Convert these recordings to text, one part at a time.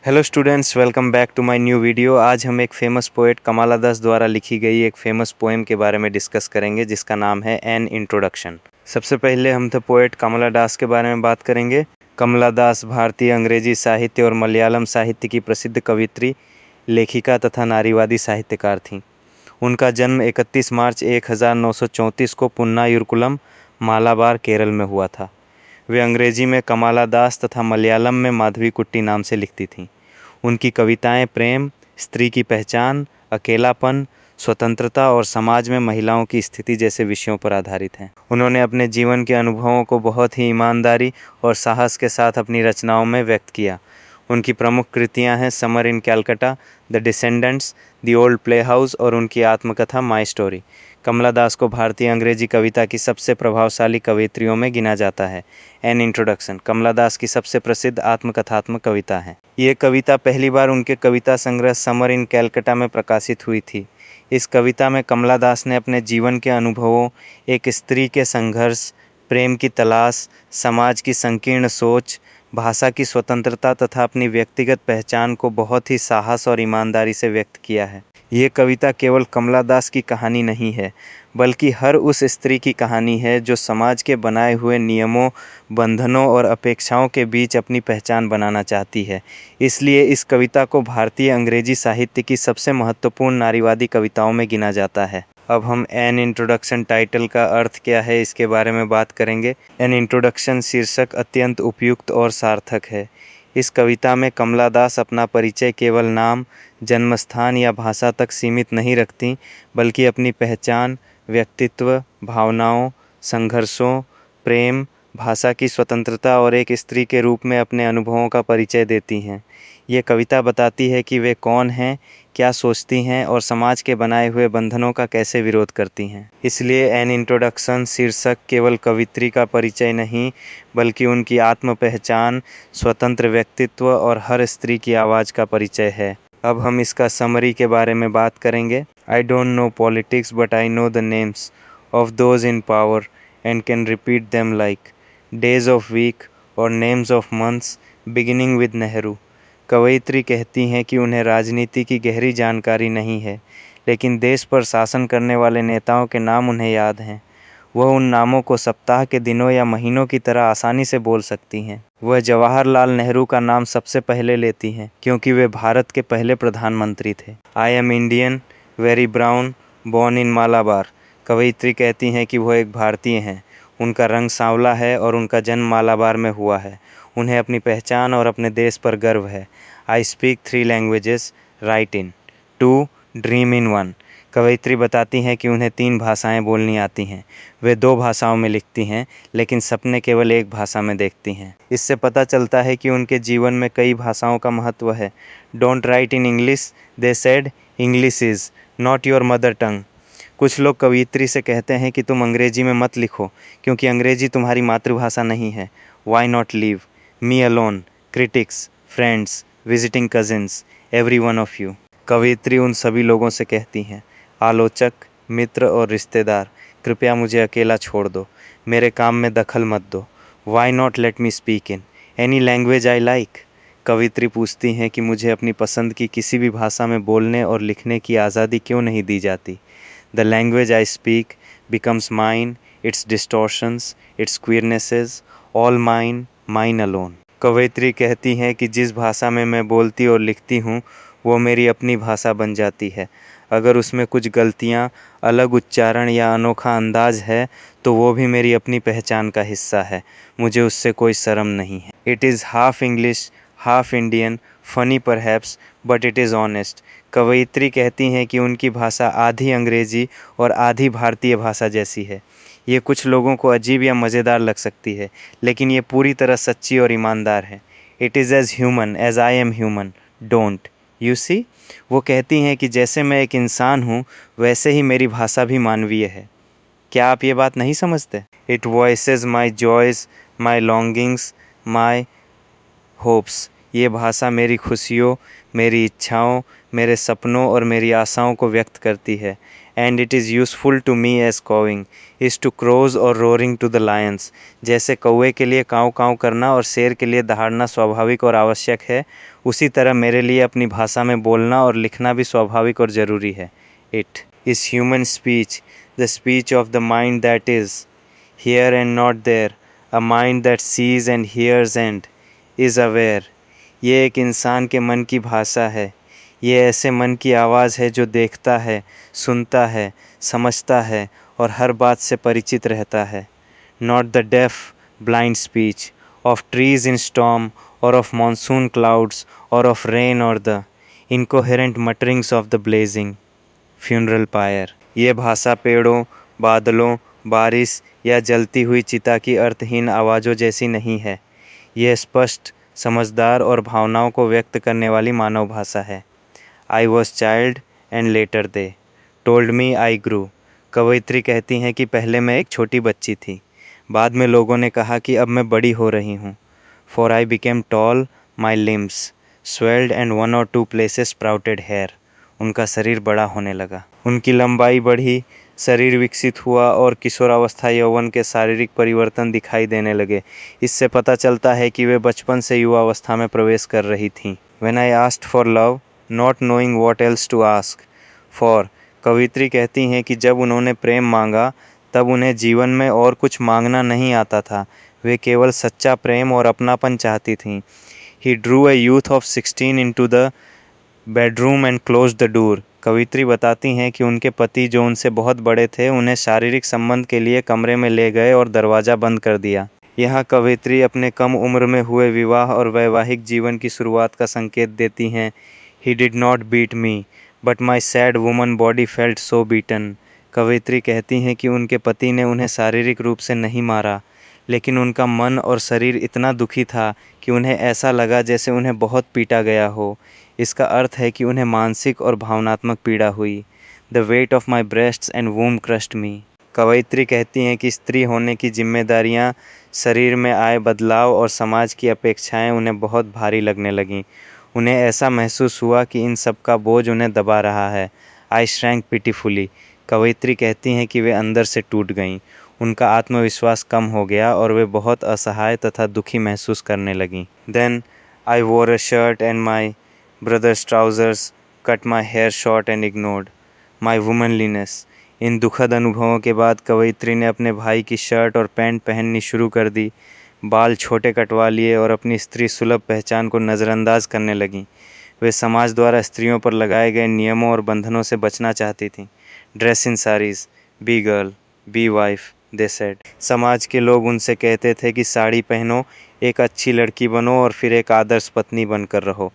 Hello students, welcome back to my new video. आज हम एक फेमस पोएट कमला दास द्वारा लिखी गई एक फेमस पोएम के बारे में डिस्कस करेंगे जिसका नाम है एन इंट्रोडक्शन। सबसे पहले हम द पोएट कमला दास के बारे में बात करेंगे। कमला दास भारतीय अंग्रेजी साहित्य और मलयालम साहित्य की प्रसिद्ध कवित्री, लेखिका तथा नारीवादी साहित्यकार थीं। उनका जन्म 31 मार्च 1934 को पुन्नायुरकुलम, मालाबार, केरल में हुआ था। वे अंग्रेजी में कमला दास तथा मलयालम में माधवीकुट्टी नाम से लिखती थीं। उनकी कविताएं प्रेम, स्त्री की पहचान, अकेलापन, स्वतंत्रता और समाज में महिलाओं की स्थिति जैसे विषयों पर आधारित हैं। उन्होंने अपने जीवन के अनुभवों को बहुत ही ईमानदारी और साहस के साथ अपनी रचनाओं में व्यक्त किया। उनकी प्रमुख कृतियां हैं summer in Calcutta, the descendants, the old play house और उनकी आत्मकथा माई स्टोरी। कमला दास को भारतीय अंग्रेजी कविता की सबसे प्रभावशाली कवयित्रियों में गिना जाता है। एन इंट्रोडक्शन कमला दास की सबसे प्रसिद्ध आत्मकथात्मक कविता है। ये कविता पहली बार उनके कविता संग्रह समर इन कैलकाटा में प्रकाशित हुई थी। इस कविता में कमला दास ने अपने जीवन के अनुभवों, एक स्त्री के संघर्ष, प्रेम की तलाश, समाज की संकीर्ण सोच, भाषा की स्वतंत्रता तथा अपनी व्यक्तिगत पहचान को बहुत ही साहस और ईमानदारी से व्यक्त किया है। ये कविता केवल कमला दास की कहानी नहीं है, बल्कि हर उस स्त्री की कहानी है जो समाज के बनाए हुए नियमों, बंधनों और अपेक्षाओं के बीच अपनी पहचान बनाना चाहती है। इसलिए इस कविता को भारतीय अंग्रेजी साहित्य की सबसे महत्वपूर्ण नारीवादी कविताओं में गिना जाता है। अब हम एन इंट्रोडक्शन टाइटल का अर्थ क्या है इसके बारे में बात करेंगे। एन इंट्रोडक्शन शीर्षक अत्यंत उपयुक्त और सार्थक है। इस कविता में कमला दास अपना परिचय केवल नाम, जन्मस्थान या भाषा तक सीमित नहीं रखती, बल्कि अपनी पहचान, व्यक्तित्व, भावनाओं, संघर्षों, प्रेम, भाषा की स्वतंत्रता और एक स्त्री के रूप में अपने अनुभवों का परिचय देती हैं। ये कविता बताती है कि वे कौन हैं, क्या सोचती हैं और समाज के बनाए हुए बंधनों का कैसे विरोध करती हैं। इसलिए एन इंट्रोडक्शन शीर्षक केवल कवित्री का परिचय नहीं, बल्कि उनकी आत्म पहचान, स्वतंत्र व्यक्तित्व और हर स्त्री की आवाज़ का परिचय है। अब हम इसका समरी के बारे में बात करेंगे। I don't know politics but I know the names of those in power and can repeat them like days of week और names of months beginning with Nehru. कवयित्री कहती हैं कि उन्हें राजनीति की गहरी जानकारी नहीं है, लेकिन देश पर शासन करने वाले नेताओं के नाम उन्हें याद हैं। वह उन नामों को सप्ताह के दिनों या महीनों की तरह आसानी से बोल सकती हैं। वह जवाहरलाल नेहरू का नाम सबसे पहले लेती हैं, क्योंकि वे भारत के पहले प्रधानमंत्री थे। I am Indian, very brown, born in Malabar. कवयित्री कहती हैं कि वह एक भारतीय हैं। उनका रंग सांवला है और उनका जन्म मालाबार में हुआ है। उन्हें अपनी पहचान और अपने देश पर गर्व है। I speak 3 languages, right in 2, dream इन 1। कवयित्री बताती हैं कि उन्हें 3 भाषाएं बोलनी आती हैं। वे 2 भाषाओं में लिखती हैं, लेकिन सपने केवल एक भाषा में देखती हैं। इससे पता चलता है कि उनके जीवन में कई भाषाओं का महत्व है। Don't write in English, they said, English is not your mother tongue. कुछ लोग कवयित्री से कहते हैं कि तुम अंग्रेजी में मत लिखो, क्योंकि अंग्रेजी तुम्हारी मातृभाषा नहीं है। Why not leave me alone, critics, friends, visiting cousins, every one of you. कवयित्री उन सभी लोगों से कहती हैं, आलोचक, मित्र और रिश्तेदार, कृपया मुझे अकेला छोड़ दो, मेरे काम में दखल मत दो। Why not let me speak in any language I like. कवयित्री पूछती हैं कि मुझे अपनी पसंद की किसी भी भाषा में बोलने और लिखने की आज़ादी क्यों नहीं दी जाती। The language I speak becomes mine, its distortions, its queernesses, all mine, mine alone. कवयित्री कहती हैं कि जिस भाषा में मैं बोलती और लिखती हूँ वो मेरी अपनी भाषा बन जाती है। अगर उसमें कुछ गलतियाँ, अलग उच्चारण या अनोखा अंदाज है तो वो भी मेरी अपनी पहचान का हिस्सा है। मुझे उससे कोई शर्म नहीं है। It is half English, half Indian, funny perhaps, but it is honest. कवयित्री कहती हैं कि उनकी भाषा आधी अंग्रेजी और आधी भारतीय भाषा जैसी है। ये कुछ लोगों को अजीब या मज़ेदार लग सकती है, लेकिन ये पूरी तरह सच्ची और ईमानदार है। It is as human as I am human, don't you see. वो कहती हैं कि जैसे मैं एक इंसान हूँ, वैसे ही मेरी भाषा भी मानवीय है। क्या आप ये बात नहीं समझते? It voices my joys, my longings, my hopes. ये भाषा मेरी खुशियों, मेरी इच्छाओं, मेरे सपनों और मेरी आशाओं को व्यक्त करती है। and it is useful to me as cawing is to crows or roaring to the lions। जैसे कौवे के लिए काँव काँव करना और शेर के लिए दहाड़ना स्वाभाविक और आवश्यक है, उसी तरह मेरे लिए अपनी भाषा में बोलना और लिखना भी स्वाभाविक और ज़रूरी है। It is human speech, the speech of the mind that is here and not there, a mind that sees and hears and is aware। ये एक इंसान के मन की भाषा है, ये ऐसे मन की आवाज़ है जो देखता है, सुनता है, समझता है और हर बात से परिचित रहता है। Not the deaf, blind speech of trees in storm or of monsoon clouds or of rain or the incoherent mutterings of the blazing funeral pyre। ये भाषा पेड़ों, बादलों, बारिश या जलती हुई चिता की अर्थहीन आवाज़ों जैसी नहीं है। यह स्पष्ट, समझदार और भावनाओं को व्यक्त करने वाली मानव भाषा है। I was child and later they told me I grew. कवयित्री कहती हैं कि पहले मैं एक छोटी बच्ची थी, बाद में लोगों ने कहा कि अब मैं बड़ी हो रही हूँ। For I became tall, my limbs swelled and 1 or 2 places sprouted hair. उनका शरीर बड़ा होने लगा, उनकी लंबाई बढ़ी, शरीर विकसित हुआ और किशोरावस्था यौवन के शारीरिक परिवर्तन दिखाई देने लगे। इससे पता चलता है कि वे बचपन से युवावस्था में प्रवेश कर रही थीं। When I asked for love, not knowing what else to ask for, कवित्री कहती हैं कि जब उन्होंने प्रेम मांगा तब उन्हें जीवन में और कुछ मांगना नहीं आता था, वे केवल सच्चा प्रेम और अपनापन चाहती थीं। He drew a youth of 16 into the bedroom and closed the door। कवित्री बताती हैं कि उनके पति जो उनसे बहुत बड़े थे उन्हें शारीरिक संबंध के लिए कमरे में ले गए और दरवाज़ा बंद कर दिया। यहाँ कवित्री अपने कम उम्र में हुए विवाह और वैवाहिक जीवन की शुरुआत का संकेत देती हैं। He did not beat me, but my sad woman body felt so beaten। कवित्री कहती हैं कि उनके पति ने उन्हें शारीरिक रूप से नहीं मारा, लेकिन उनका मन और शरीर इतना दुखी था कि उन्हें ऐसा लगा जैसे उन्हें बहुत पीटा गया हो। इसका अर्थ है कि उन्हें मानसिक और भावनात्मक पीड़ा हुई। The weight of my breasts and womb crushed me. कवयित्री कहती हैं कि स्त्री होने की जिम्मेदारियां, शरीर में आए बदलाव और समाज की अपेक्षाएं उन्हें बहुत भारी लगने लगीं। उन्हें ऐसा महसूस हुआ कि इन सब का बोझ उन्हें दबा रहा है। आई श्रैंक पिटीफुली। कवयित्री कहती हैं कि वे अंदर से टूट गईं। उनका आत्मविश्वास कम हो गया और वे बहुत असहाय तथा दुखी महसूस करने लगीं। Then I wore a shirt and my brothers trousers, cut my hair short and ignored my womanliness. इन दुखद अनुभवों के बाद कवयित्री ने अपने भाई की शर्ट और पैंट पहननी शुरू कर दी, बाल छोटे कटवा लिए और अपनी स्त्री सुलभ पहचान को नज़रअंदाज करने लगीं। वे समाज द्वारा स्त्रियों पर लगाए गए नियमों और बंधनों से बचना चाहती थीं। Dress in saris, be girl, be wife, they said. समाज के लोग उनसे कहते थे कि साड़ी पहनो, एक अच्छी लड़की बनो और फिर एक आदर्श पत्नी बनकर रहो।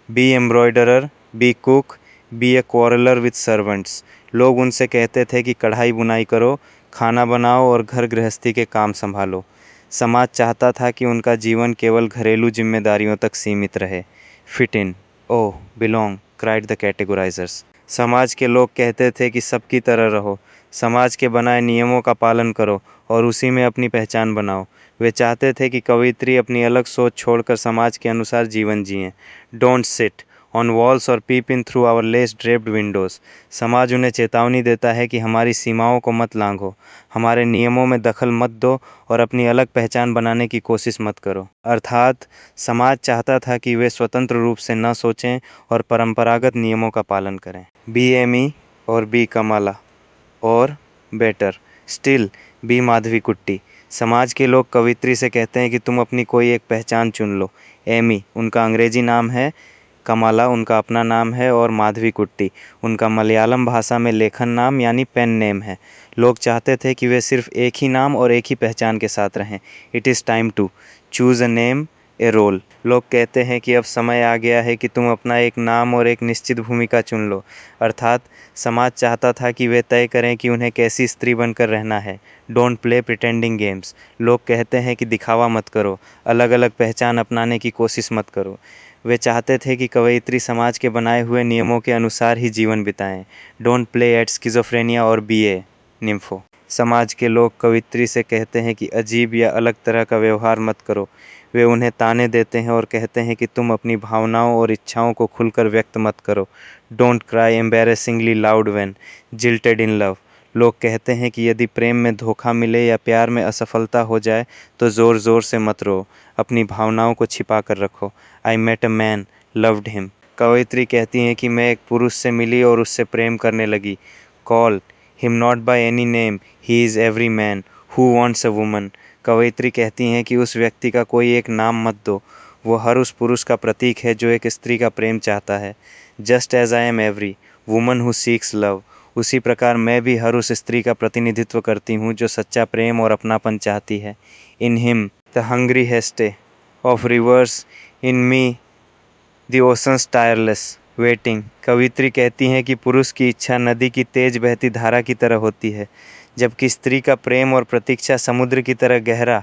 Be embroiderer, be cook, be a quarreller with servants. लोग उनसे कहते थे कि कढ़ाई बुनाई करो, खाना बनाओ और घर गृहस्थी के काम संभालो। समाज चाहता था कि उनका जीवन केवल घरेलू जिम्मेदारियों तक सीमित रहे। Fit in, oh belong, cried the categorisers. समाज के लोग कहते थे कि सबकी तरह रहो, समाज के बनाए नियमों का पालन करो और उसी में अपनी पहचान बनाओ। वे चाहते थे कि कवयित्री अपनी अलग सोच छोड़कर समाज के अनुसार जीवन जिएं। डोंट सिट ऑन वॉल्स और peep in through our lace draped windows. समाज उन्हें चेतावनी देता है कि हमारी सीमाओं को मत लांघो, हमारे नियमों में दखल मत दो और अपनी अलग पहचान बनाने की कोशिश मत करो। अर्थात समाज चाहता था कि वे स्वतंत्र रूप से न सोचें और परंपरागत नियमों का पालन करें। बी एमी और बी कमाला और बेटर स्टिल बी माधवी कुट्टी। समाज के लोग कवयित्री से कहते हैं कि तुम अपनी कोई एक पहचान चुन लो। एमी उनका अंग्रेजी नाम है, कमाला उनका अपना नाम है और माधवी कुट्टी उनका मलयालम भाषा में लेखन नाम यानी पेन नेम है। लोग चाहते थे कि वे सिर्फ एक ही नाम और एक ही पहचान के साथ रहें। It is time to choose a name, a role. लोग कहते हैं कि अब समय आ गया है कि तुम अपना एक नाम और एक निश्चित भूमिका चुन लो। अर्थात समाज चाहता था कि वे तय करें कि उन्हें कैसी स्त्री बनकर रहना है। Don't play pretending games. लोग कहते हैं कि दिखावा मत करो, अलग अलग पहचान अपनाने की कोशिश मत करो। वे चाहते थे कि कवयित्री समाज के बनाए हुए नियमों के अनुसार ही जीवन बिताएं। डोंट प्ले एट स्किज़ोफ्रेनिया और बी ए निम्फो। समाज के लोग कवयित्री से कहते हैं कि अजीब या अलग तरह का व्यवहार मत करो। वे उन्हें ताने देते हैं और कहते हैं कि तुम अपनी भावनाओं और इच्छाओं को खुलकर व्यक्त मत करो। Don't cry embarrassingly loud when jilted in love. लोग कहते हैं कि यदि प्रेम में धोखा मिले या प्यार में असफलता हो जाए तो ज़ोर ज़ोर से मत रो, अपनी भावनाओं को छिपा कर रखो। I met a man, loved him. कवयित्री कहती हैं कि मैं एक पुरुष से मिली और उससे प्रेम करने लगी। Call him not by any name, he is every man who wants a woman. कवयित्री कहती हैं कि उस व्यक्ति का कोई एक नाम मत दो, वो हर उस पुरुष का प्रतीक है जो एक स्त्री का प्रेम चाहता है। Just as I am every woman who seeks love, उसी प्रकार मैं भी हर उस स्त्री का प्रतिनिधित्व करती हूँ जो सच्चा प्रेम और अपनापन चाहती है। In him the hungry haste of rivers, in me the oceans tireless waiting. कवित्री कहती हैं कि पुरुष की इच्छा नदी की तेज बहती धारा की तरह होती है, जबकि स्त्री का प्रेम और प्रतीक्षा समुद्र की तरह गहरा,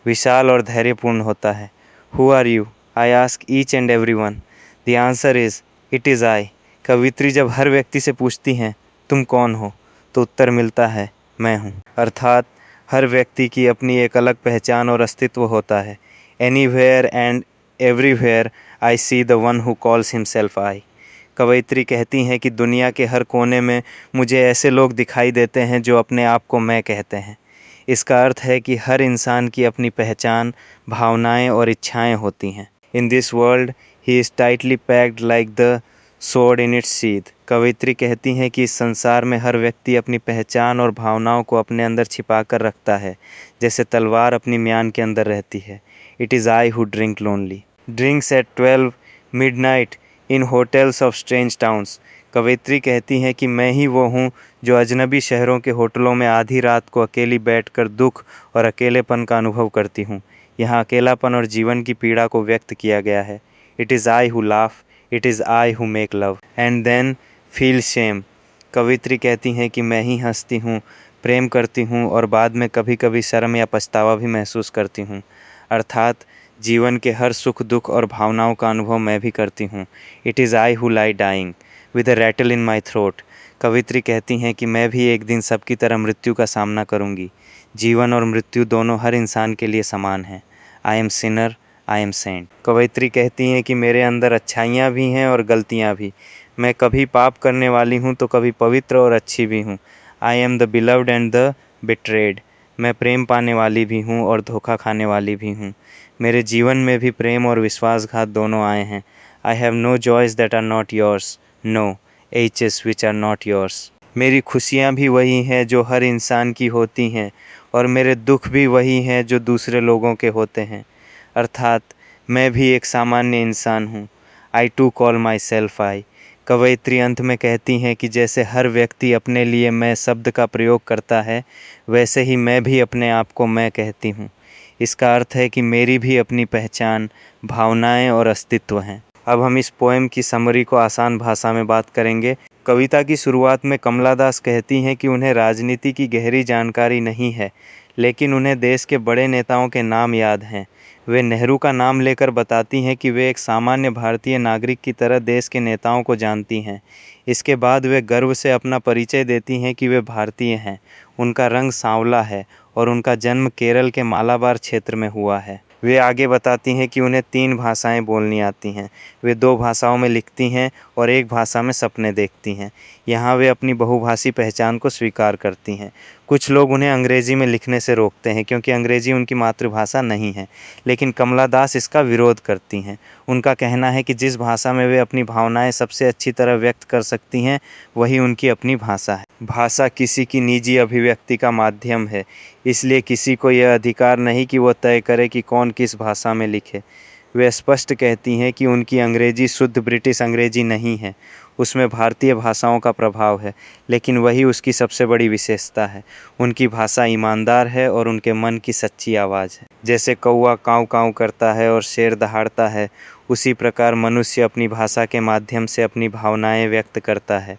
विशाल और धैर्यपूर्ण होता है। Who are you? I ask each and every one. The answer is it is I. कवित्री जब हर व्यक्ति से पूछती हैं तुम कौन हो, तो उत्तर मिलता है मैं हूँ। अर्थात हर व्यक्ति की अपनी एक अलग पहचान और अस्तित्व होता है। Anywhere and everywhere I see the one who calls himself I. कवयित्री कहती हैं कि दुनिया के हर कोने में मुझे ऐसे लोग दिखाई देते हैं जो अपने आप को मैं कहते हैं। इसका अर्थ है कि हर इंसान की अपनी पहचान, भावनाएं और इच्छाएं होती हैं। In this world he is tightly packed like the sword in its sheath. कवयित्री कहती हैं कि इस संसार में हर व्यक्ति अपनी पहचान और भावनाओं को अपने अंदर छिपा कर रखता है, जैसे तलवार अपनी म्यान के अंदर रहती है। It is I who drink lonely, drinks at 12 midnight in hotels of strange towns. कवयित्री कहती हैं कि मैं ही वो हूँ जो अजनबी शहरों के होटलों में आधी रात को अकेली बैठकर दुख और अकेलेपन का अनुभव करती हूँ। यहाँ अकेलापन और जीवन की पीड़ा को व्यक्त किया गया है। It is I who laugh, it is I who make love and then feel shame. कवयित्री कहती हैं कि मैं ही हंसती हूँ, प्रेम करती हूँ और बाद में कभी कभी शर्म या पछतावा भी महसूस करती हूँ। अर्थात जीवन के हर सुख दुख और भावनाओं का अनुभव मैं भी करती हूँ। It is I who lie dying with a rattle in my throat. कवयित्री कहती हैं कि मैं भी एक दिन सबकी तरह मृत्यु का सामना करूँगी। जीवन और मृत्यु दोनों हर इंसान के लिए समान हैं। I am sinner, I am saint. कवयित्री कहती हैं कि मेरे अंदर अच्छाइयाँ भी हैं और गलतियाँ भी। मैं कभी पाप करने वाली हूँ तो कभी पवित्र और अच्छी भी हूँ। I am the beloved and the betrayed. मैं प्रेम पाने वाली भी हूँ और धोखा खाने वाली भी हूँ। मेरे जीवन में भी प्रेम और विश्वासघात दोनों आए हैं। I have no joys that are not yours, no aches which are not yours. मेरी खुशियाँ भी वही हैं जो हर इंसान की होती हैं और मेरे दुख भी वही हैं जो दूसरे लोगों के होते हैं। अर्थात मैं भी एक सामान्य इंसान हूँ। I too call myself I. कवयित्री अंत में कहती हैं कि जैसे हर व्यक्ति अपने लिए मैं शब्द का प्रयोग करता है, वैसे ही मैं भी अपने आप को मैं कहती हूँ। इसका अर्थ है कि मेरी भी अपनी पहचान, भावनाएं और अस्तित्व हैं। अब हम इस पोएम की समरी को आसान भाषा में बात करेंगे। कविता की शुरुआत में कमला दास कहती हैं कि उन्हें राजनीति की गहरी जानकारी नहीं है, लेकिन उन्हें देश के बड़े नेताओं के नाम याद हैं। वे नेहरू का नाम लेकर बताती हैं कि वे एक सामान्य भारतीय नागरिक की तरह देश के नेताओं को जानती हैं। इसके बाद वे गर्व से अपना परिचय देती हैं कि वे भारतीय हैं। उनका रंग सांवला है और उनका जन्म केरल के मालाबार क्षेत्र में हुआ है। वे आगे बताती हैं कि उन्हें 3 भाषाएं बोलनी आती हैं। वे 2 भाषाओं में लिखती हैं और एक भाषा में सपने देखती हैं। यहाँ वे अपनी बहुभाषी पहचान को स्वीकार करती हैं। कुछ लोग उन्हें अंग्रेज़ी में लिखने से रोकते हैं क्योंकि अंग्रेज़ी उनकी मातृभाषा नहीं है, लेकिन कमला दास इसका विरोध करती हैं। उनका कहना है कि जिस भाषा में वे अपनी भावनाएं सबसे अच्छी तरह व्यक्त कर सकती हैं, वही उनकी अपनी भाषा है। भाषा किसी की निजी अभिव्यक्ति का माध्यम है, इसलिए किसी को यह अधिकार नहीं कि वह तय करे कि कौन किस भाषा में लिखे। वे स्पष्ट कहती हैं कि उनकी अंग्रेज़ी शुद्ध ब्रिटिश अंग्रेज़ी नहीं है, उसमें भारतीय भाषाओं का प्रभाव है, लेकिन वही उसकी सबसे बड़ी विशेषता है। उनकी भाषा ईमानदार है और उनके मन की सच्ची आवाज़ है। जैसे कौवा काँव काँव करता है और शेर दहाड़ता है, उसी प्रकार मनुष्य अपनी भाषा के माध्यम से अपनी भावनाएं व्यक्त करता है।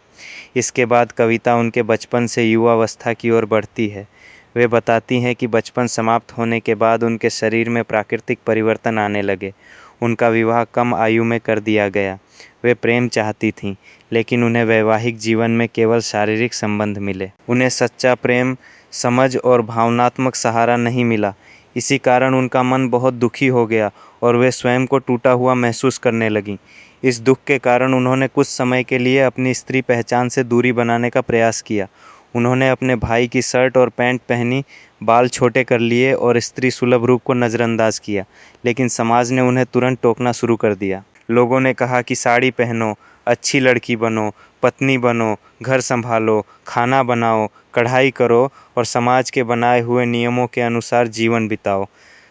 इसके बाद कविता उनके बचपन से युवावस्था की ओर बढ़ती है। वे बताती हैं कि बचपन समाप्त होने के बाद उनके शरीर में प्राकृतिक परिवर्तन आने लगे। उनका विवाह कम आयु में कर दिया गया। वे प्रेम चाहती थीं, लेकिन उन्हें वैवाहिक जीवन में केवल शारीरिक संबंध मिले। उन्हें सच्चा प्रेम, समझ और भावनात्मक सहारा नहीं मिला। इसी कारण उनका मन बहुत दुखी हो गया और वे स्वयं को टूटा हुआ महसूस करने लगीं। इस दुख के कारण उन्होंने कुछ समय के लिए अपनी स्त्री पहचान से दूरी बनाने का प्रयास किया। उन्होंने अपने भाई की शर्ट और पैंट पहनी, बाल छोटे कर लिए और स्त्री सुलभ रूप को नज़रअंदाज किया, लेकिन समाज ने उन्हें तुरंत टोकना शुरू कर दिया। लोगों ने कहा कि साड़ी पहनो, अच्छी लड़की बनो, पत्नी बनो, घर संभालो, खाना बनाओ, कढ़ाई करो और समाज के बनाए हुए नियमों के अनुसार जीवन बिताओ।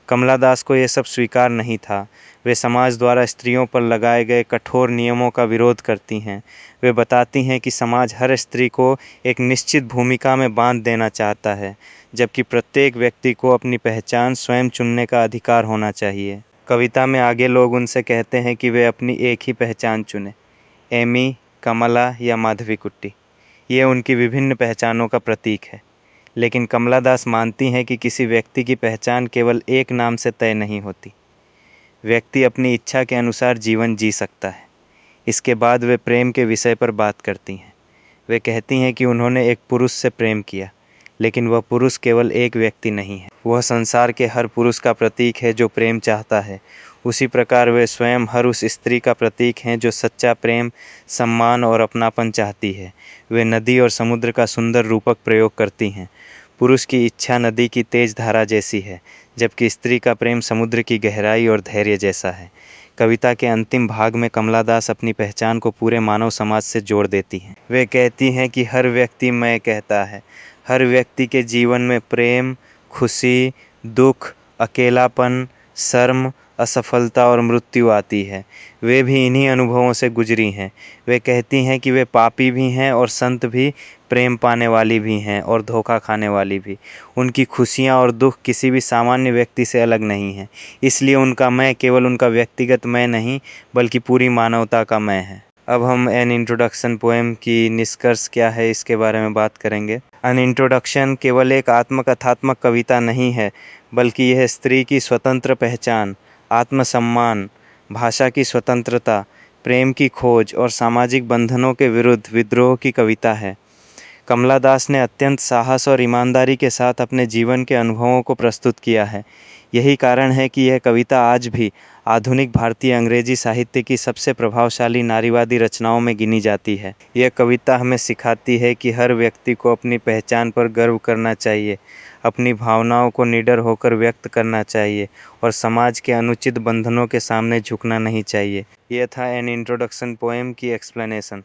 कमला दास को यह सब स्वीकार नहीं था। वे समाज द्वारा स्त्रियों पर लगाए गए कठोर नियमों का विरोध करती हैं। वे बताती हैं कि समाज हर स्त्री को एक निश्चित भूमिका में बांध देना चाहता है, जबकि प्रत्येक व्यक्ति को अपनी पहचान स्वयं चुनने का अधिकार होना चाहिए। कविता में आगे लोग उनसे कहते हैं कि वे अपनी एक ही पहचान चुनें, एमी, कमला या माधवीकुट्टी। ये उनकी विभिन्न पहचानों का प्रतीक है। लेकिन कमला दास मानती हैं कि किसी व्यक्ति की पहचान केवल एक नाम से तय नहीं होती। व्यक्ति अपनी इच्छा के अनुसार जीवन जी सकता है। इसके बाद वे प्रेम के विषय पर बात करती हैं। वे कहती हैं कि उन्होंने एक पुरुष से प्रेम किया, लेकिन वह पुरुष केवल एक व्यक्ति नहीं है, वह संसार के हर पुरुष का प्रतीक है जो प्रेम चाहता है। उसी प्रकार वे स्वयं हर उस स्त्री का प्रतीक हैं जो सच्चा प्रेम, सम्मान और अपनापन चाहती है। वे नदी और समुद्र का सुंदर रूपक प्रयोग करती हैं। पुरुष की इच्छा नदी की तेज धारा जैसी है, जबकि स्त्री का प्रेम समुद्र की गहराई और धैर्य जैसा है। कविता के अंतिम भाग में कमला दास अपनी पहचान को पूरे मानव समाज से जोड़ देती हैं। वे कहती हैं कि हर व्यक्ति मैं कहता है। हर व्यक्ति के जीवन में प्रेम, खुशी, दुख, अकेलापन, शर्म, असफलता और मृत्यु आती है। वे भी इन्हीं अनुभवों से गुजरी हैं। वे कहती हैं कि वे पापी भी हैं और संत भी, प्रेम पाने वाली भी हैं और धोखा खाने वाली भी। उनकी खुशियाँ और दुख किसी भी सामान्य व्यक्ति से अलग नहीं हैं। इसलिए उनका मैं केवल उनका व्यक्तिगत मैं नहीं, बल्कि पूरी मानवता का मैं है। अब हम एन इंट्रोडक्शन पोएम की निष्कर्ष क्या है इसके बारे में बात करेंगे। एन इंट्रोडक्शन केवल एक आत्मकथात्मक कविता नहीं है, बल्कि यह स्त्री की स्वतंत्र पहचान, आत्मसम्मान, भाषा की स्वतंत्रता, प्रेम की खोज और सामाजिक बंधनों के विरुद्ध विद्रोह की कविता है। कमला दास ने अत्यंत साहस और ईमानदारी के साथ अपने जीवन के अनुभवों को प्रस्तुत किया है। यही कारण है कि यह कविता आज भी आधुनिक भारतीय अंग्रेजी साहित्य की सबसे प्रभावशाली नारीवादी रचनाओं में गिनी जाती है। यह कविता हमें सिखाती है कि हर व्यक्ति को अपनी पहचान पर गर्व करना चाहिए, अपनी भावनाओं को निडर होकर व्यक्त करना चाहिए और समाज के अनुचित बंधनों के सामने झुकना नहीं चाहिए। यह था एन इंट्रोडक्शन पोएम की एक्सप्लेनेशन।